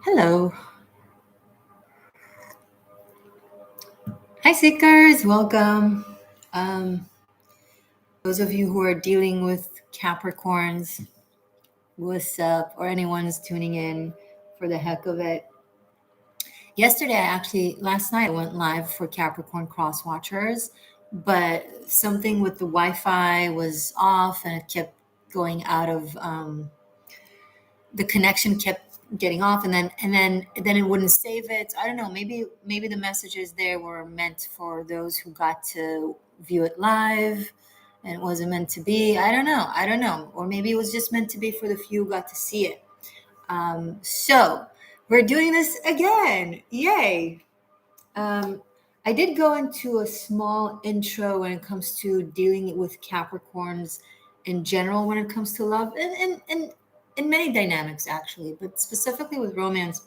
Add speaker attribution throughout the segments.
Speaker 1: Hello. Hi, seekers. Welcome. Um, those of you who are dealing with Capricorns, what's up? Or anyone who's tuning in for the heck of it. Last night, I went live for Capricorn Cross Watchers, but something with the Wi-Fi was off and it kept going out of the connection kept getting off and then it wouldn't save it. I don't know, maybe the messages there were meant for those who got to view it live and it wasn't meant to be. I don't know, or maybe it was just meant to be for the few who got to see it. So we're doing this again. Yay. I did go into a small intro when it comes to dealing with Capricorns in general when it comes to love and in many dynamics actually, but specifically with romance,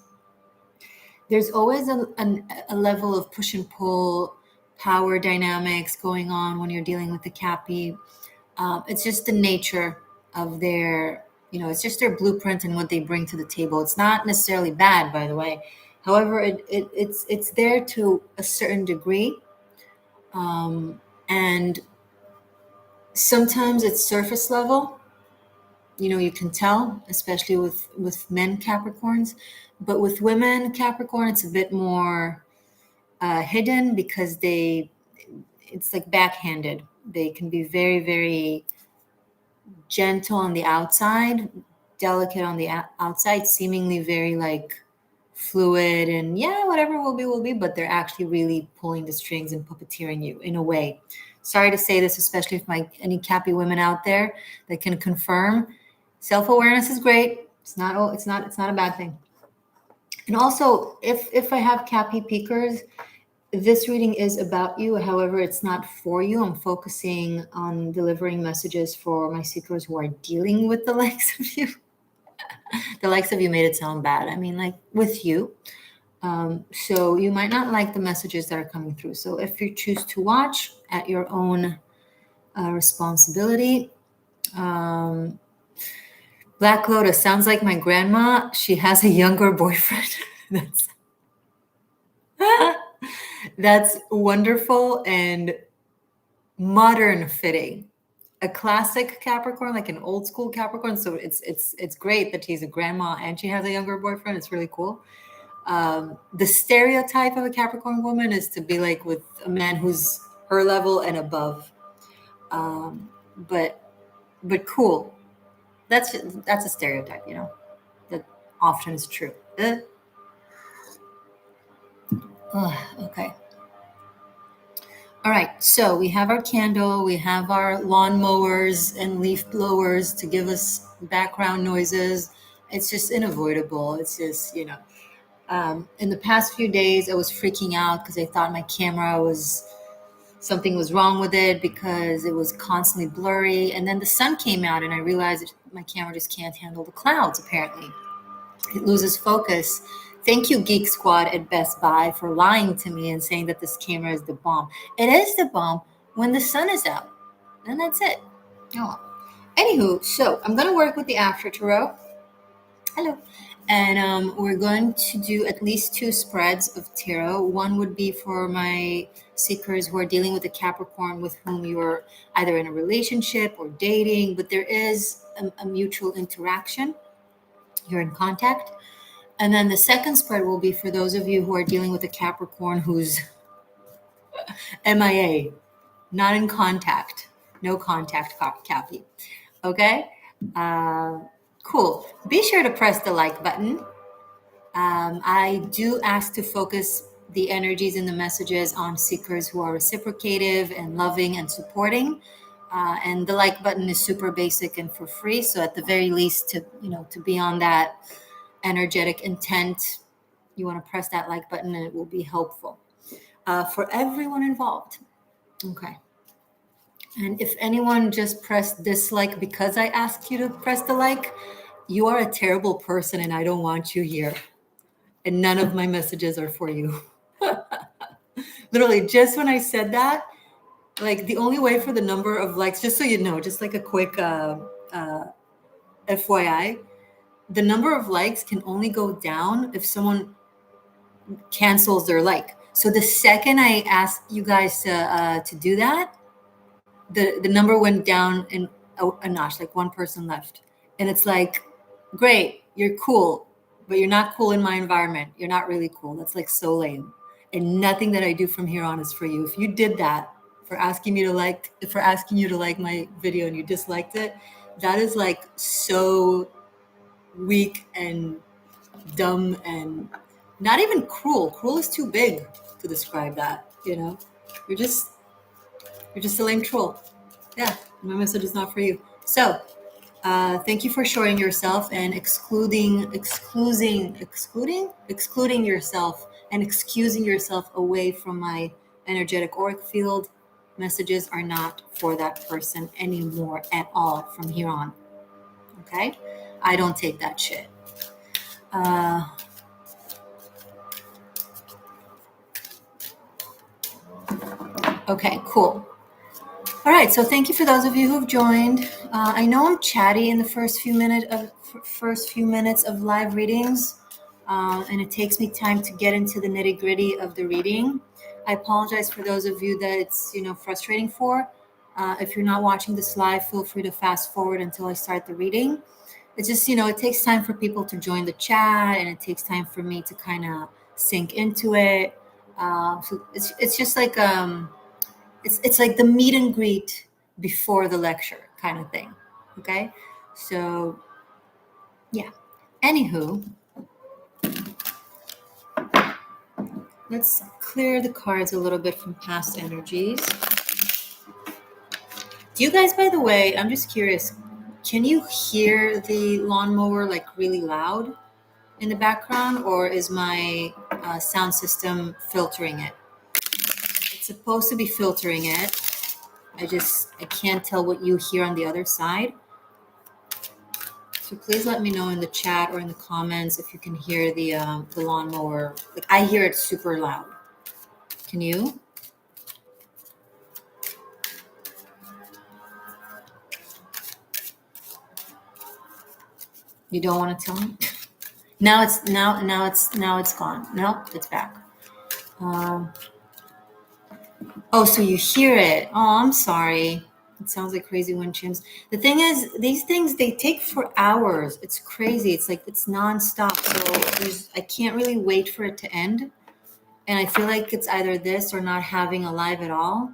Speaker 1: there's always a level of push and pull power dynamics going on when you're dealing with the Cappy. It's just the nature of their, it's just their blueprint and what they bring to the table. It's not necessarily bad, by the way. However, it's there to a certain degree, and sometimes it's surface level. You can tell, especially with men Capricorns, but with women Capricorn, it's a bit more hidden because it's like backhanded. They can be very, very gentle on the outside, delicate on the outside, seemingly very like fluid and yeah, whatever will be, but they're actually really pulling the strings and puppeteering you in a way. Sorry to say this, especially if any Cappy women out there that can confirm. Self-awareness is great. It's not a bad thing. And also, if I have Cappy peakers, this reading is about you. However, it's not for you. I'm focusing on delivering messages for my seekers who are dealing with the likes of you. The likes of you made it sound bad. I mean, like with you. So you might not like the messages that are coming through. So if you choose to watch at your own responsibility. Black Lotus sounds like my grandma. She has a younger boyfriend. That's wonderful and modern fitting. A classic Capricorn, like an old school Capricorn. So it's great that she's a grandma and she has a younger boyfriend. It's really cool. The stereotype of a Capricorn woman is to be like with a man who's her level and above. But cool. That's a stereotype, that often is true. Okay. All right. So we have our candle, we have our lawn mowers and leaf blowers to give us background noises. It's just unavoidable. It's just, in the past few days, I was freaking out because I thought my camera something was wrong with it because it was constantly blurry. And then the sun came out and I realized my camera just can't handle the clouds, apparently. It loses focus. Thank you, Geek Squad at Best Buy, for lying to me and saying that this camera is the bomb. It is the bomb when the sun is out. And that's it. Oh. Anywho, so I'm going to work with the After Tarot. Hello. And we're going to do at least 2 spreads of tarot. One would be for my seekers who are dealing with a Capricorn with whom you're either in a relationship or dating, but there is a mutual interaction. You're in contact. And then the second spread will be for those of you who are dealing with a Capricorn who's MIA, not in contact, no contact, Cappy. Okay? Cool. Be sure to press the like button. I do ask to focus the energies and the messages on seekers who are reciprocative and loving and supporting. And the like button is super basic and for free. So at the very least, to be on that energetic intent, you want to press that like button and it will be helpful for everyone involved. Okay. And if anyone just pressed dislike because I asked you to press the like, you are a terrible person and I don't want you here. And none of my messages are for you. Literally, just when I said that, like the only way for the number of likes, just so you know, just like a quick FYI, the number of likes can only go down if someone cancels their like. So the second I asked you guys to do that, the number went down in a notch, like one person left. And it's like, great, you're cool, but you're not cool in my environment. You're not really cool. That's like so lame. And nothing that I do from here on is for you. If you did that for asking you to like my video and you disliked it, that is like so weak and dumb and not even cruel. Cruel is too big to describe that, you know? You're just a lame troll. Yeah, my message is not for you. So thank you for showing yourself and excluding yourself and excusing yourself away from my energetic auric field. Messages are not for that person anymore at all from here on. Okay? I don't take that shit. Okay, cool. All right, so thank you for those of you who've joined. I know I'm chatty in the first few minutes of live readings, and it takes me time to get into the nitty-gritty of the reading. I apologize for those of you that it's frustrating for. If you're not watching this live, feel free to fast forward until I start the reading. It's just it takes time for people to join the chat, and it takes time for me to kind of sink into it. So it's just like it's like the meet and greet before the lecture kind of thing. Okay, so yeah. Anywho, let's clear the cards a little bit from past energies. Do you guys, by the way, I'm just curious, can you hear the lawnmower like really loud in the background, or is my sound system filtering it? It's supposed to be filtering it. I can't tell what you hear on the other side. So please let me know in the chat or in the comments if you can hear the lawnmower. Like, I hear it super loud. Can you? You don't want to tell me? Now it's gone. Nope, it's back. Oh, so you hear it. Oh, I'm sorry. It sounds like crazy wind chimes. The thing is, these things, they take for hours. It's crazy. It's like it's nonstop. So I can't really wait for it to end. And I feel like it's either this or not having a live at all.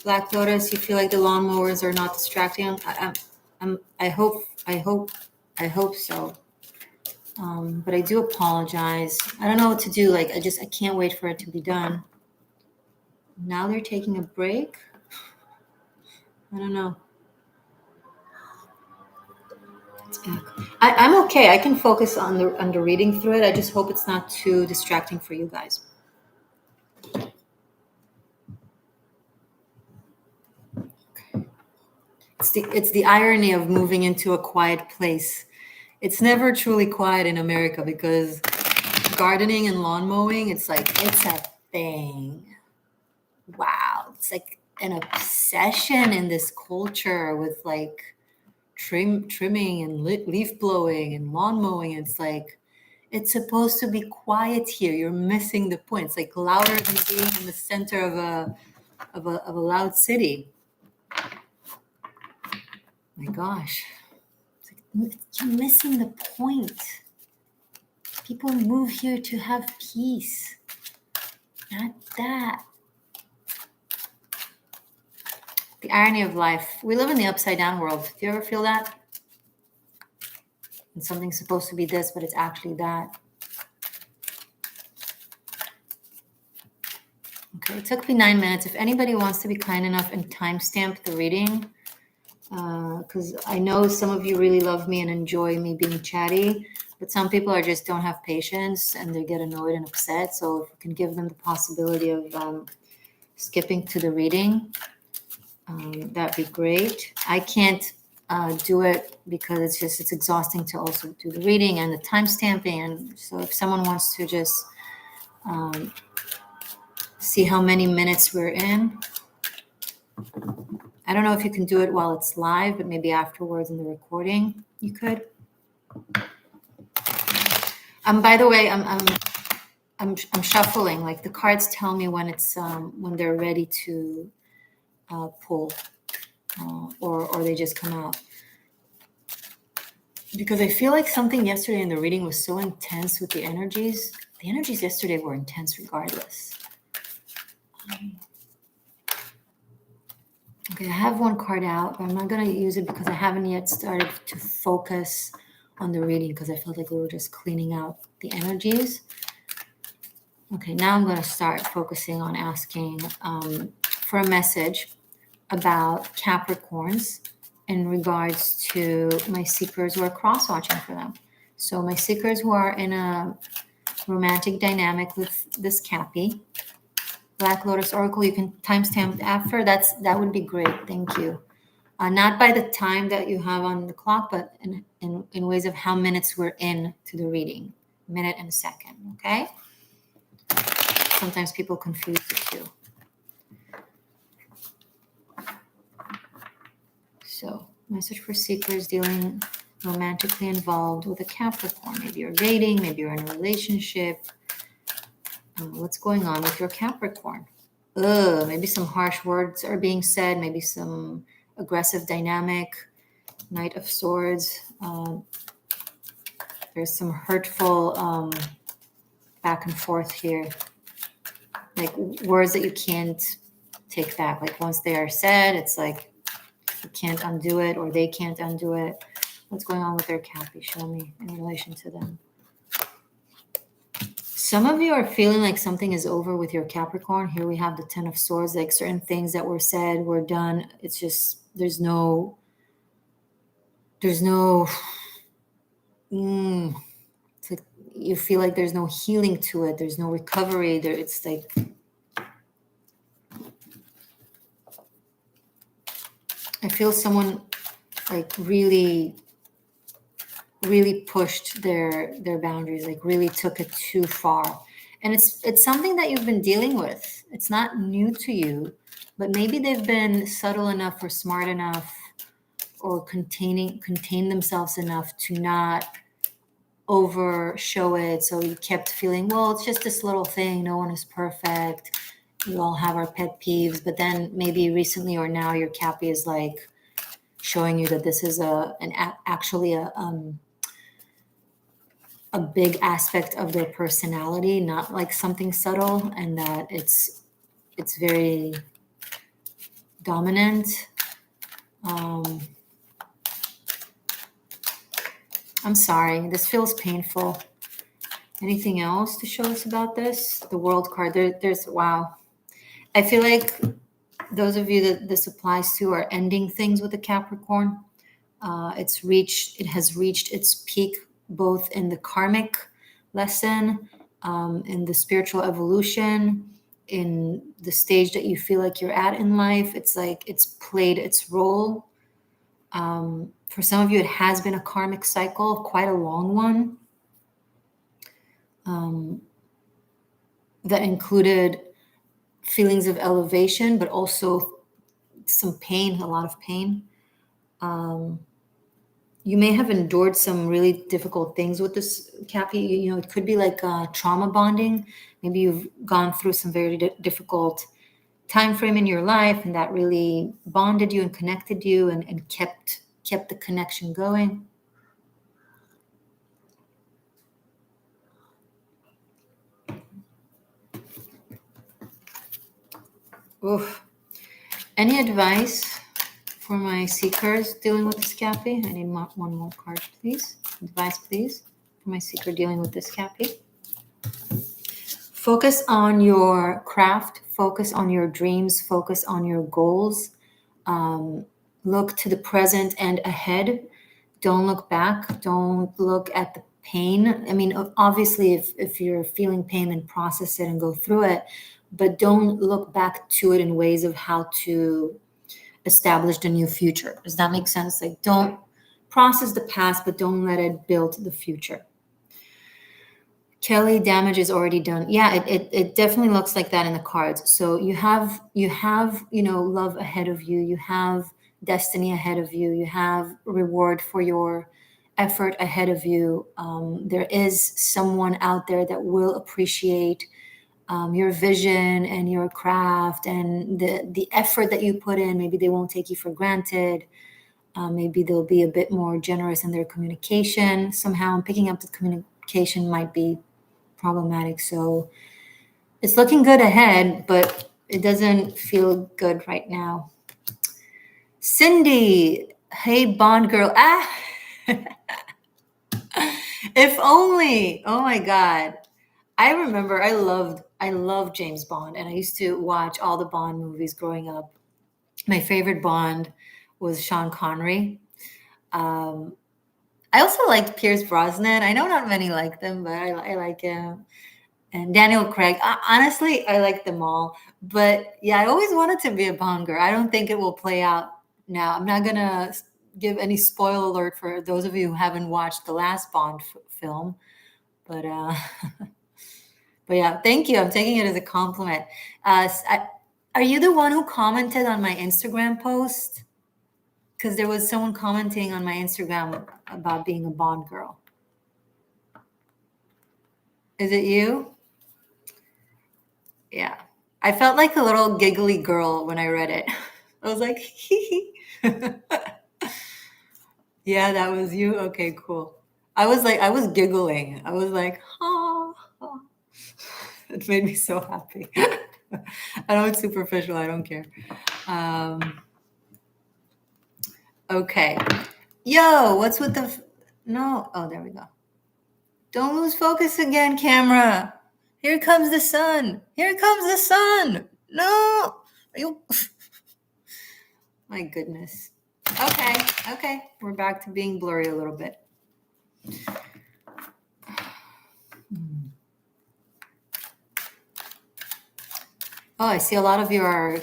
Speaker 1: Black Lotus, you feel like the lawnmowers are not distracting? I hope so. But I do apologize. I don't know what to do. Like, I can't wait for it to be done. Now they're taking a break. I don't know. It's back. I'm okay. I can focus on the reading through it. I just hope it's not too distracting for you guys. Okay. It's the irony of moving into a quiet place. It's never truly quiet in America because gardening and lawn mowing, it's a thing. Wow, it's like an obsession in this culture with like trimming and leaf blowing and lawn mowing. It's like, it's supposed to be quiet here. You're missing the point. It's like louder than being in the center of a loud city. My gosh, it's like, you're missing the point. People move here to have peace, not that. The irony of life. We live in the upside down world. Do you ever feel that? And something's supposed to be this, but it's actually that. Okay, it took me 9 minutes. If anybody wants to be kind enough and timestamp the reading, because I know some of you really love me and enjoy me being chatty, but some people just don't have patience and they get annoyed and upset. So if you can give them the possibility of skipping to the reading, that'd be great. I can't do it because it's exhausting to also do the reading and the time stamping. And so if someone wants to just see how many minutes we're in, I don't know if you can do it while it's live, but maybe afterwards in the recording you could. By the way, I'm shuffling. Like the cards tell me when it's when they're ready to pull, or they just come out. Because I feel like something yesterday in the reading was so intense with the energies. The energies yesterday were intense regardless. Okay, I have one card out, but I'm not going to use it because I haven't yet started to focus on the reading because I felt like we were just cleaning out the energies. Okay, now I'm going to start focusing on asking for a message about Capricorns in regards to my seekers who are cross-watching for them. So my seekers who are in a romantic dynamic with this Cappy, Black Lotus Oracle, you can timestamp after. That would be great. Thank you. Not by the time that you have on the clock, but in ways of how minutes we're in to the reading. Minute and a second, okay? Sometimes people confuse the two. So, message for seekers dealing romantically involved with a Capricorn. Maybe you're dating, maybe you're in a relationship. What's going on with your Capricorn? Maybe some harsh words are being said, maybe some aggressive dynamic. Knight of Swords. There's some hurtful back and forth here. Like words that you can't take back. Like once they are said, it's like you can't undo it, or they can't undo it. What's going on with their Cappy? Show me in relation to them. Some of you are feeling like something is over with your Capricorn. Here we have the Ten of Swords, like certain things that were said, were done. It's just, there's no, it's like you feel like there's no healing to it. There's no recovery there. It's like, I feel someone like really pushed their boundaries, like really took it too far. And it's something that you've been dealing with. It's not new to you, but maybe they've been subtle enough or smart enough or contain themselves enough to not over show it. So you kept feeling, well, it's just this little thing. No one is perfect. We all have our pet peeves. But then maybe recently or now your Cappy is like showing you that this is actually a big aspect of their personality, not like something subtle, and that it's very dominant. I'm sorry, this feels painful. Anything else to show us about this? The World card, there's, wow. I feel like those of you that this applies to are ending things with a Capricorn. It has reached its peak both in the karmic lesson, in the spiritual evolution, in the stage that you feel like you're at in life. It's like it's played its role. For some of you, it has been a karmic cycle, quite a long one, that included feelings of elevation, but also some pain, a lot of pain. You may have endured some really difficult things with this Cappy. You know, it could be like trauma bonding. Maybe you've gone through some very difficult time frame in your life, and that really bonded you and connected you and kept the connection going. Oof. Any advice for my seekers dealing with this Cappy? I need one more card, please. Advice, please, for my seeker dealing with this Cappy. Focus on your craft. Focus on your dreams. Focus on your goals. Look to the present and ahead. Don't look back. Don't look at the pain. I mean, obviously, if you're feeling pain, then process it and go through it. But don't look back to it in ways of how to establish the new future. Does that make sense? Like, don't process the past, but don't let it build the future. Kelly, damage is already done. Yeah, it definitely looks like that in the cards. So love ahead of you. You have destiny ahead of you. You have reward for your effort ahead of you. There is someone out there that will appreciate your vision and your craft and the effort that you put in. Maybe they won't take you for granted. Maybe they'll be a bit more generous in their communication. Somehow, I'm picking up the communication might be problematic. So it's looking good ahead, but it doesn't feel good right now. Cindy, hey Bond girl. If only. Oh my God. I remember I loved James Bond, and I used to watch all the Bond movies growing up. My favorite Bond was Sean Connery. Um, I also liked Pierce Brosnan. I know not many like them, but I like him. And Daniel Craig. Honestly, I like them all. But yeah, I always wanted to be a Bond girl. I don't think it will play out now. I'm not gonna give any spoil alert for those of you who haven't watched the last Bond film. But but yeah, thank you. I'm taking it as a compliment. Are you the one who commented on my Instagram post? Because there was someone commenting on my Instagram about being a Bond girl. Is it you? Yeah. I felt like a little giggly girl when I read it. I was like, hee hee. Yeah, that was you. Okay, cool. I was giggling. I was like, oh, oh. It made me so happy. I know it's superficial. I don't care. Okay. Yo, what's with the no? Oh, there we go. Don't lose focus again, camera. Here comes the sun. Here comes the sun. No. You My goodness. Okay. Okay. We're back to being blurry a little bit. Oh, I see a lot of you are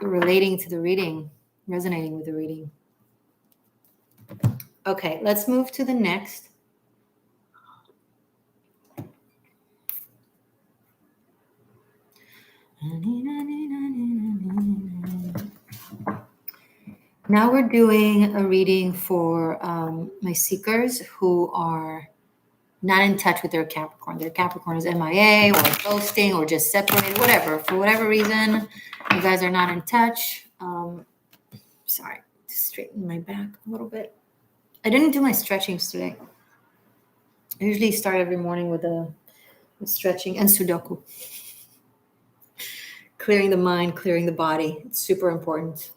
Speaker 1: relating to the reading, resonating with the reading. Okay, let's move to the next. Now we're doing a reading for my seekers who are not in touch with their Capricorn. Their Capricorn is MIA or ghosting or just separated, whatever. For whatever reason, you guys are not in touch. Sorry, to straighten my back a little bit. I didn't do my stretchings today. I usually start every morning with stretching and Sudoku. Clearing the mind, clearing the body. It's super important.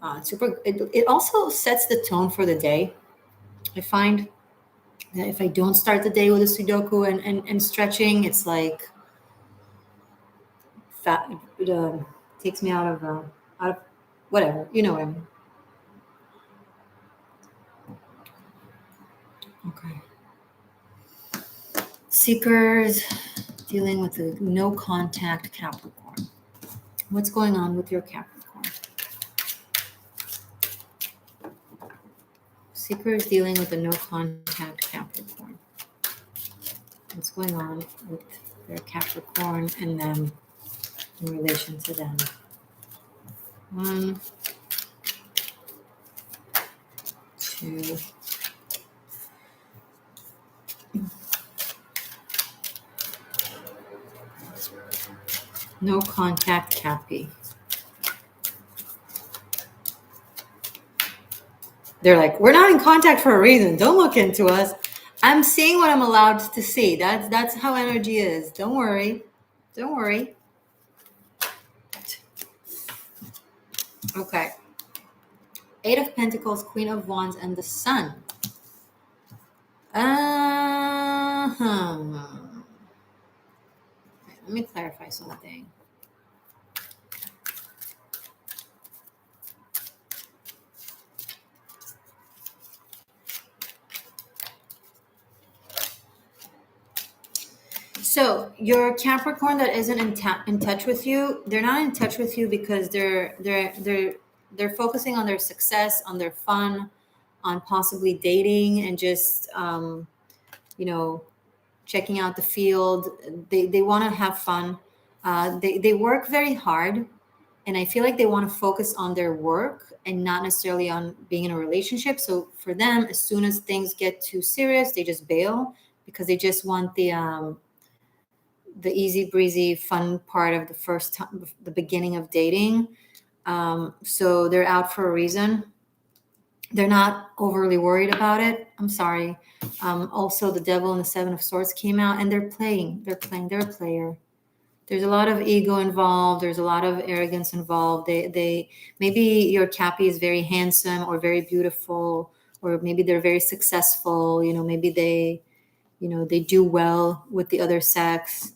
Speaker 1: It also sets the tone for the day. I find that if I don't start the day with a Sudoku and stretching, it's like it takes me out of whatever. You know what I mean. Okay. Seekers dealing with the no contact Capricorn. What's going on with your Capricorn? Seekers dealing with the no contact Capricorn. What's going on with their Capricorn and them in relation to them? 1, 2. No contact Cappy. They're like, we're not in contact for a reason. Don't look into us. I'm seeing what I'm allowed to see. That's how energy is. Don't worry. Don't worry. Okay. 8 of Pentacles, Queen of Wands, and the Sun. Let me clarify something. So your Capricorn that isn't in touch with you, they're not in touch with you because they're focusing on their success, on their fun, on possibly dating, and just checking out the field. They want to have fun. They work very hard, and I feel like they want to focus on their work and not necessarily on being in a relationship. So for them, as soon as things get too serious, they just bail because they just want the easy breezy fun part of the first time, the beginning of dating. So they're out for a reason. They're not overly worried about it. I'm sorry. Also, the Devil and the Seven of Swords came out, and they're playing. They're a player. There's a lot of ego involved. There's a lot of arrogance involved. They maybe your Cappy is very handsome or very beautiful, or maybe they're very successful. Maybe they do well with the other sex.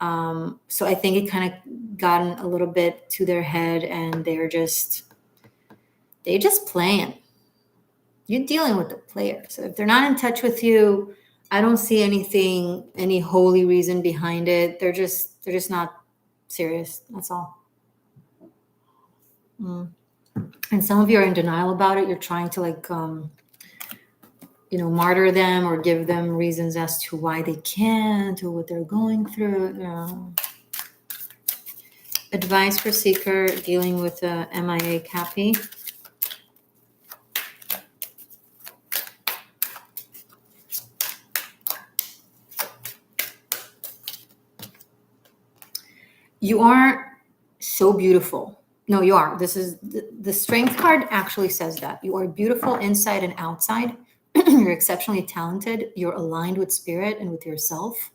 Speaker 1: So I think it kind of gotten a little bit to their head, and they're just playing. You're dealing with the player. So if they're not in touch with you, I don't see any holy reason behind it. They're just not serious. That's all. And some of you are in denial about it. You're trying to martyr them or give them reasons as to why they can't or what they're going through. Advice for seeker dealing with a MIA Cappy. You aren't so beautiful. No, you are. This is the Strength card actually says that. You are beautiful inside and outside. You're exceptionally talented. You're aligned with spirit and with yourself.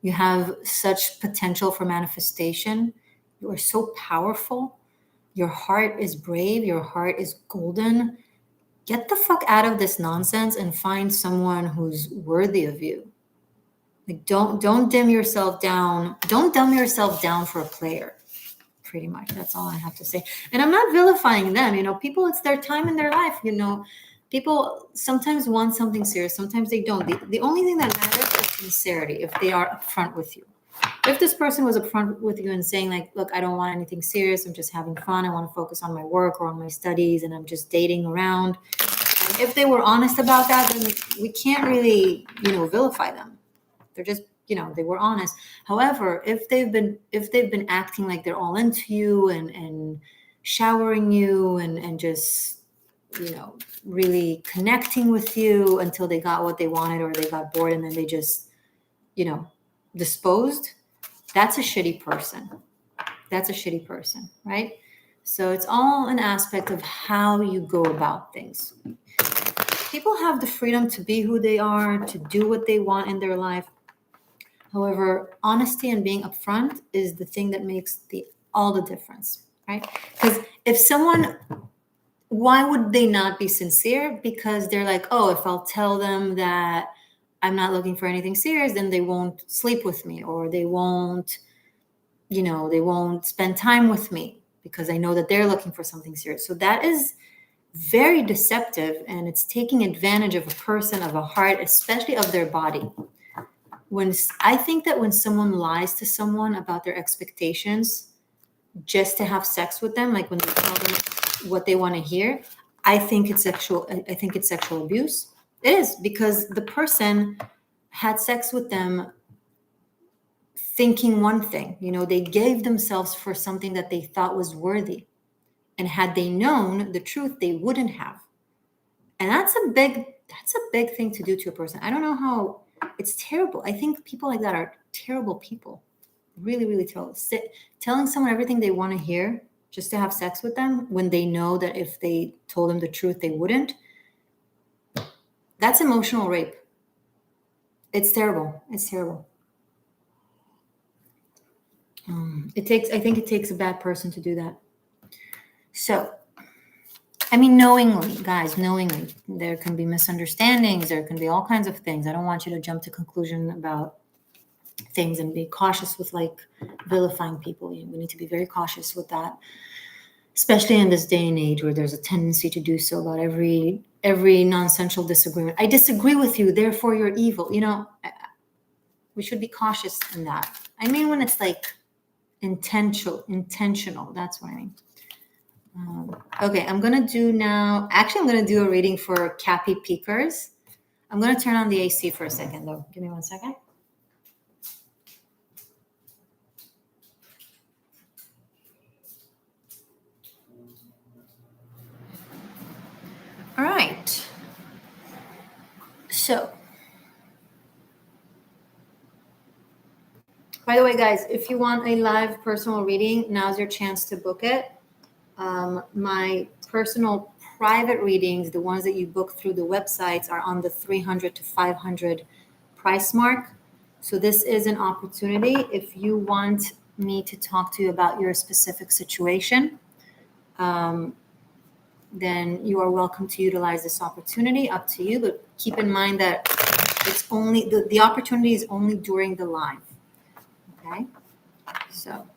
Speaker 1: You have such potential for manifestation. You are so powerful. Your heart is brave. Your heart is golden. Get the fuck out of this nonsense and find someone who's worthy of you. Like don't dim yourself down. Don't dumb yourself down for a player. Pretty much. That's all I have to say. And I'm not vilifying them. People, it's their time in their life. People sometimes want something serious. Sometimes they don't. The only thing that matters is sincerity. If they are upfront with you. If this person was upfront with you and saying like, look, I don't want anything serious. I'm just having fun. I want to focus on my work or on my studies, and I'm just dating around. And if they were honest about that, then we can't really, vilify them. They're just, they were honest. However, if they've been acting like they're all into you and showering you and just, really connecting with you until they got what they wanted or they got bored and then they just, disposed, that's a shitty person. That's a shitty person, right? So it's all an aspect of how you go about things. People have the freedom to be who they are, to do what they want in their life. However, honesty and being upfront is the thing that makes all the difference, right? Because if someone, why would they not be sincere? Because they're like, oh, if I'll tell them that I'm not looking for anything serious, then they won't sleep with me, or they won't spend time with me because I know that they're looking for something serious. So that is very deceptive, and it's taking advantage of a person, of a heart, especially of their body. I think that when someone lies to someone about their expectations just to have sex with them, like when they tell them what they want to hear, I think it's sexual abuse. It is, because the person had sex with them thinking one thing, they gave themselves for something that they thought was worthy. And had they known the truth, they wouldn't have. And that's a big thing to do to a person. I don't know how. It's terrible. I think people like that are terrible people. Really, really terrible. Telling someone everything they want to hear just to have sex with them when they know that if they told them the truth, they wouldn't. That's emotional rape. It's terrible. It's terrible. I think it takes a bad person to do that. So, knowingly, guys, there can be misunderstandings. There can be all kinds of things. I don't want you to jump to conclusion about things and be cautious with vilifying people. We need to be very cautious with that, especially in this day and age where there's a tendency to do so about every nonsensical disagreement. I disagree with you, therefore you're evil. We should be cautious in that. When it's intentional. That's what I mean. Okay, I'm going to do a reading for Cappy Peakers. I'm going to turn on the AC for a second, though. Give me 1 second. All right. So, by the way, guys, if you want a live personal reading, now's your chance to book it. My personal private readings, the ones that you book through the websites, are on the 300 to 500 price mark. So this is an opportunity. If you want me to talk to you about your specific situation, then you are welcome to utilize this opportunity. Up to you, but keep in mind that it's only the opportunity is only during the live. Okay, so.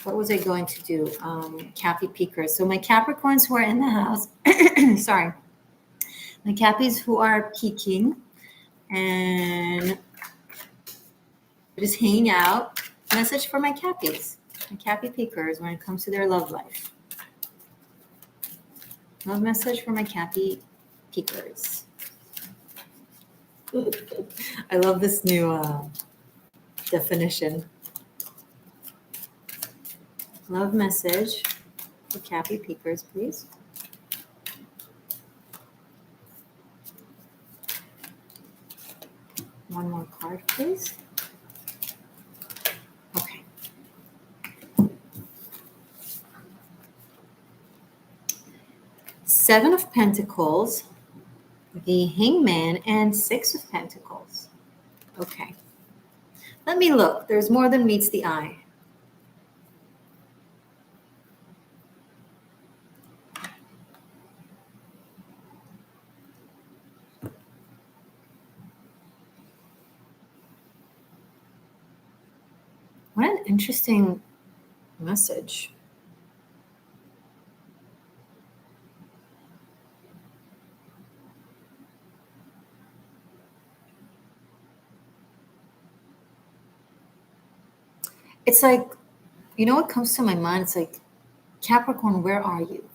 Speaker 1: What was I going to do? Cappy peakers. So my Capricorns who are in the house, sorry, my Cappies who are peaking and just hanging out. Message for my Cappies, my Cappy peakers when it comes to their love life. Love message for my Cappy peakers. I love this new definition. Love message for Cappy peakers, please. One more card, please. Okay. Seven of Pentacles, the Hangman, and Six of Pentacles. Okay. Let me look. There's more than meets the eye. What an interesting message. It's like, you know what comes to my mind? It's like, Capricorn, where are you?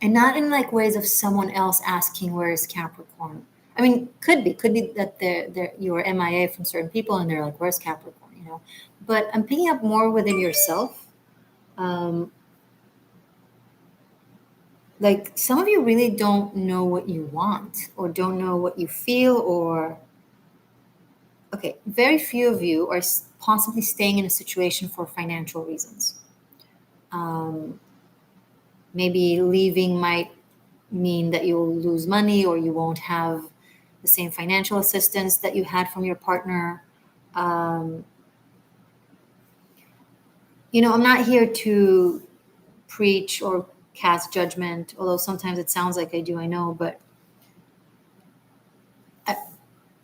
Speaker 1: And not in like ways of someone else asking, where is Capricorn? I mean, could be that you are MIA from certain people and they're like, where's Capricorn? You know, but I'm picking up more within yourself. Like some of you really don't know what you want or don't know what you feel, or okay, very few of you are possibly staying in a situation for financial reasons. Maybe leaving might mean that you'll lose money or you won't have the same financial assistance that you had from your partner. You know, I'm not here to preach or cast judgment, although sometimes it sounds like I do, I know, but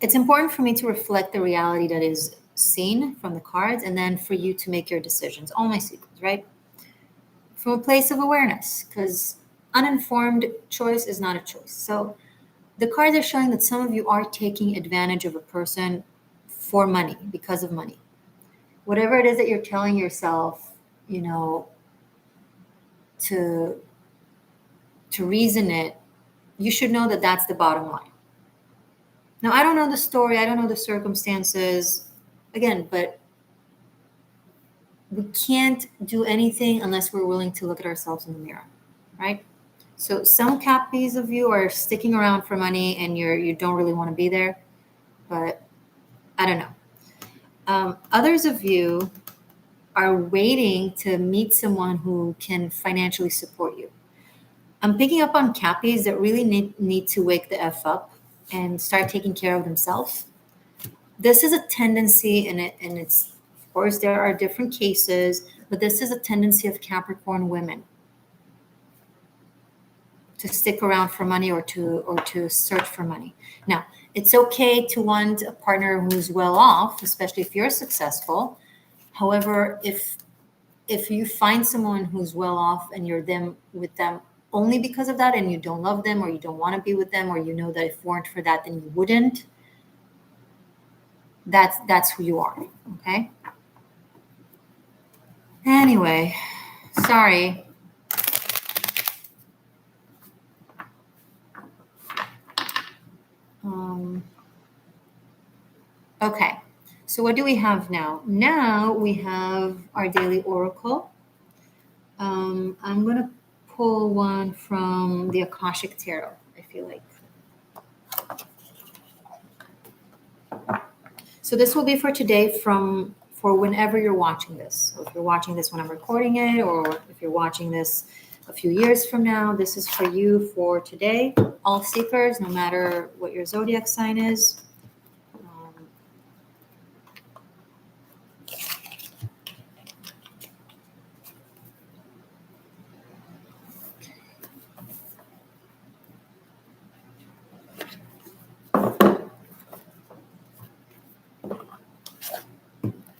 Speaker 1: it's important for me to reflect the reality that is seen from the cards and then for you to make your decisions. All my secrets, right? From a place of awareness, because uninformed choice is not a choice. So the cards are showing that some of you are taking advantage of a person for money, because of money. Whatever it is that you're telling yourself, you know, to reason it, you should know that that's the bottom line. Now, I don't know the story, I don't know the circumstances, again, but we can't do anything unless we're willing to look at ourselves in the mirror, right? So some Cappies of you are sticking around for money and you don't really want to be there, but I don't know. Others of you are waiting to meet someone who can financially support you. I'm picking up on Cappies that really need to wake the F up and start taking care of themselves. This is a tendency, and it's, of course, there are different cases, but this is a tendency of Capricorn women to stick around for money or to search for money. Now, it's okay to want a partner who's well off, especially if you're successful. However, if you find someone who's well off and you're with them only because of that, and you don't love them or you don't want to be with them, or you know that if it weren't for that, then you wouldn't, that's who you are, okay? Anyway, Sorry. Okay. So what do we have now? Now we have our daily oracle. I'm going to pull one from the Akashic Tarot, I feel like. So this will be for today for whenever you're watching this. So if you're watching this when I'm recording it, or if you're watching this a few years from now, this is for you for today. All seekers, no matter what your zodiac sign is.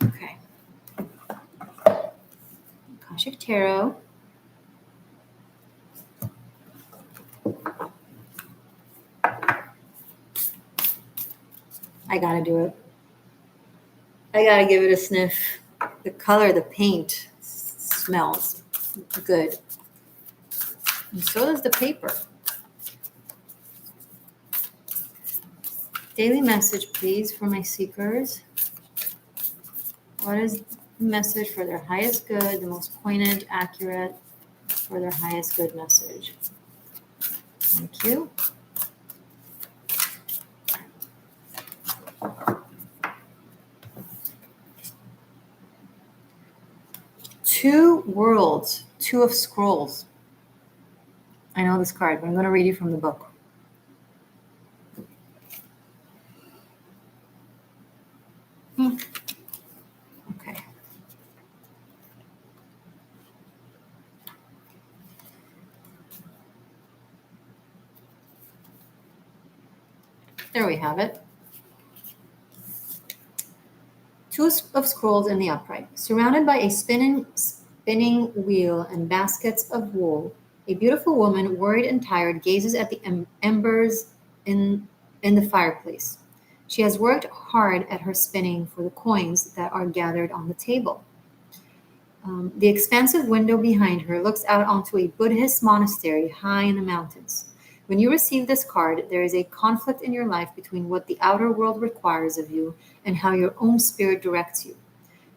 Speaker 1: Okay. Akashic Tarot. I gotta do it. I gotta give it a sniff. The color, the paint smells good. And so does the paper. Daily message, please, for my seekers. What is the message for their highest good, the most poignant, accurate, for their highest good message? Thank you. Two worlds, two of scrolls. I know this card, but I'm going to read you from the book. Okay. There we have it. Two of scrolls in the upright. Surrounded by a spinning wheel and baskets of wool, a beautiful woman, worried and tired, gazes at the embers in the fireplace. She has worked hard at her spinning for the coins that are gathered on the table. The expansive window behind her looks out onto a Buddhist monastery high in the mountains. When you receive this card, there is a conflict in your life between what the outer world requires of you and how your own spirit directs you.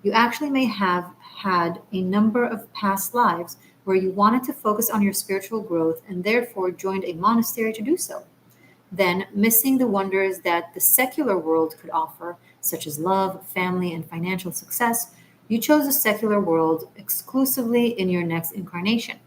Speaker 1: You actually may have had a number of past lives where you wanted to focus on your spiritual growth and therefore joined a monastery to do so. Then, missing the wonders that the secular world could offer, such as love, family, and financial success, you chose the secular world exclusively in your next incarnation.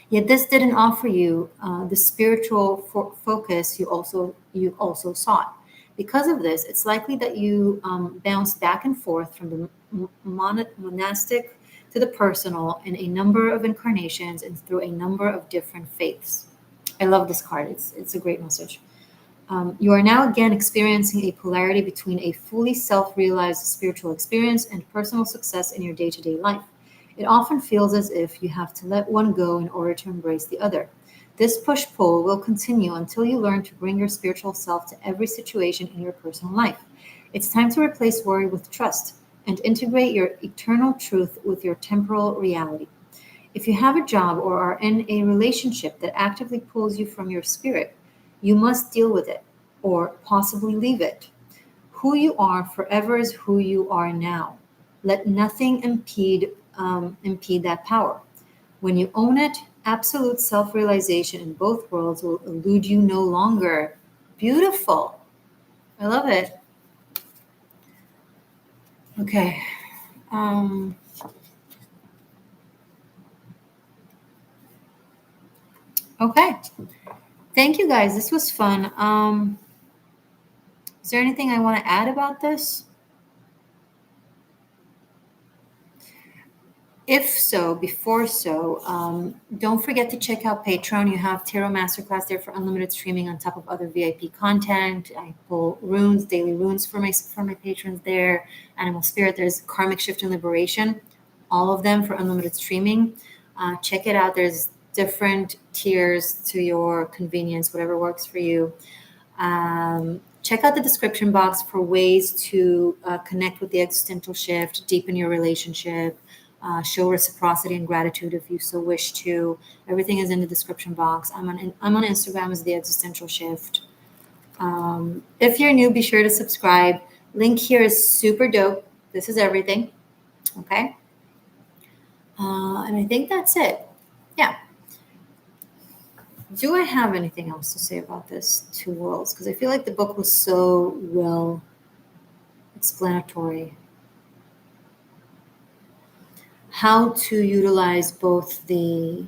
Speaker 1: Yet this didn't offer you the spiritual focus you also sought. Because of this, it's likely that you bounced back and forth from the monastic to the personal in a number of incarnations and through a number of different faiths. I love this card. It's a great message. You are now again experiencing a polarity between a fully self-realized spiritual experience and personal success in your day-to-day life. It often feels as if you have to let one go in order to embrace the other. This push-pull will continue until you learn to bring your spiritual self to every situation in your personal life. It's time to replace worry with trust and integrate your eternal truth with your temporal reality. If you have a job or are in a relationship that actively pulls you from your spirit, you must deal with it or possibly leave it. Who you are forever is who you are now. Let nothing impede that power. When you own it, absolute self-realization in both worlds will elude you no longer. Beautiful. I love it. Okay. Okay. Thank you guys. This was fun. Is there anything I want to add about this? If so, don't forget to check out Patreon. You have Tarot Masterclass there for unlimited streaming on top of other VIP content. I pull runes, daily runes for my patrons there. Animal Spirit. There's Karmic Shift and Liberation. All of them for unlimited streaming. Check it out. There's different tiers to your convenience, whatever works for you. Check out the description box for ways to connect with the Existential Shift, deepen your relationship, Show reciprocity and gratitude if you so wish to. Everything is in the description box. I'm on Instagram as the Existential Shift. If you're new, be sure to subscribe. Link here is super dope. This is everything. Okay. And I think that's it. Yeah. Do I have anything else to say about this two worlds? Because I feel like the book was so well explanatory. How to utilize both the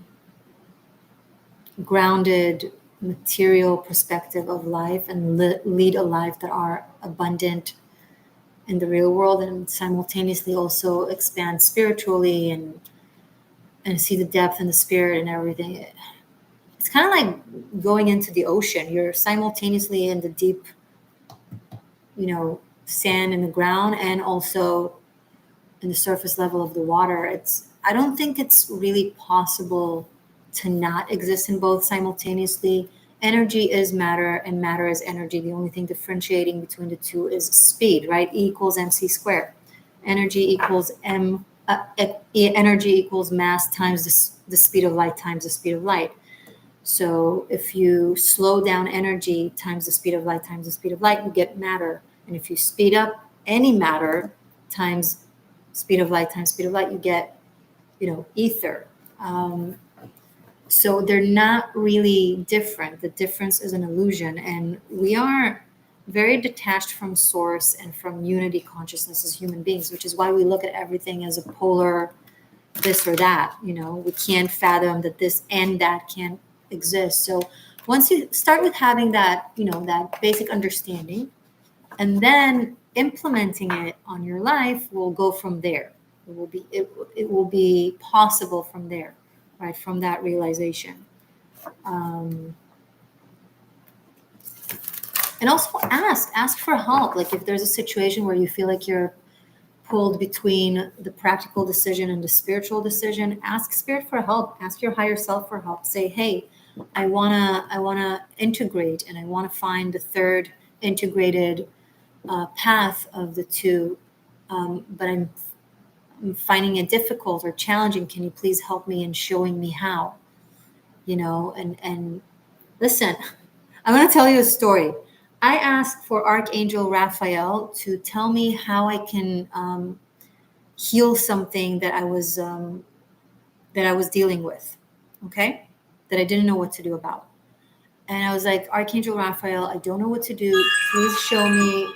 Speaker 1: grounded material perspective of life and lead a life that are abundant in the real world, and simultaneously also expand spiritually and see the depth and the spirit and everything. It's kind of like going into the ocean. You're simultaneously in the deep, sand in the ground, and also in the surface level of the water. I don't think it's really possible to not exist in both simultaneously. Energy is matter and matter is energy. The only thing differentiating between the two is speed, right? E equals mc squared. Energy equals energy equals mass times the speed of light times the speed of light. So if you slow down energy times the speed of light times the speed of light, you get matter. And if you speed up any matter times speed of light times speed of light, you get, ether. So they're not really different. The difference is an illusion. And we are very detached from source and from unity consciousness as human beings, which is why we look at everything as a polar this or that. We can't fathom that this and that can't exist. So once you start with having that, that basic understanding, and then implementing it on your life will go from there. It will be possible from there, right? From that realization. And also ask for help. Like if there's a situation where you feel like you're pulled between the practical decision and the spiritual decision, ask spirit for help. Ask your higher self for help. Say, hey, I wanna integrate, and I wanna find the third integrated path of the two, but I'm finding it difficult or challenging. Can you please help me in showing me how? And listen, I'm going to tell you a story. I asked for Archangel Raphael to tell me how I can heal something that I was dealing with, okay, that I didn't know what to do about. And I was like, Archangel Raphael, I don't know what to do. Please show me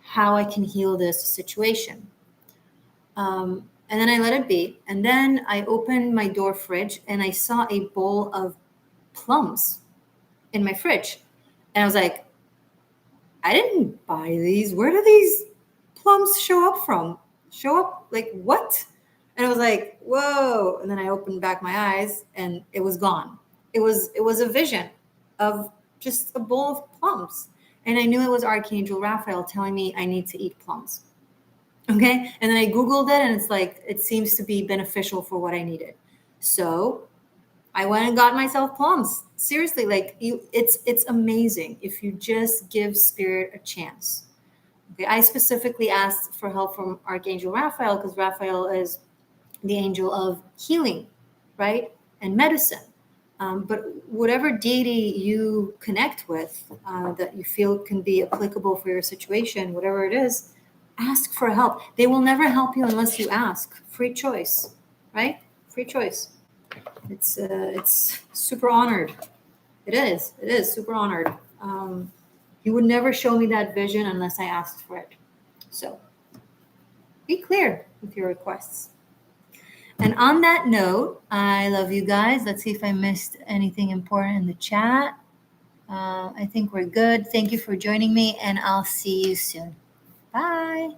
Speaker 1: how I can heal this situation. And then I let it be. And then I opened my door fridge and I saw a bowl of plums in my fridge. And I was like, I didn't buy these. Where do these plums show up from? Show up like what? And I was like, whoa. And then I opened back my eyes and it was gone. It was a vision of just a bowl of plums. And I knew it was Archangel Raphael telling me I need to eat plums. Okay. And then I Googled it and it's like, it seems to be beneficial for what I needed. So I went and got myself plums. Seriously, like it's amazing if you just give spirit a chance. Okay. I specifically asked for help from Archangel Raphael because Raphael is the angel of healing, right? And medicine. But whatever deity you connect with that you feel can be applicable for your situation, whatever it is, ask for help. They will never help you unless you ask. Free choice, right? Free choice. It's super honored. It is super honored. He would never show me that vision unless I asked for it. So be clear with your requests. And on that note, I love you guys. Let's see if I missed anything important in the chat. I think we're good. Thank you for joining me, and I'll see you soon. Bye.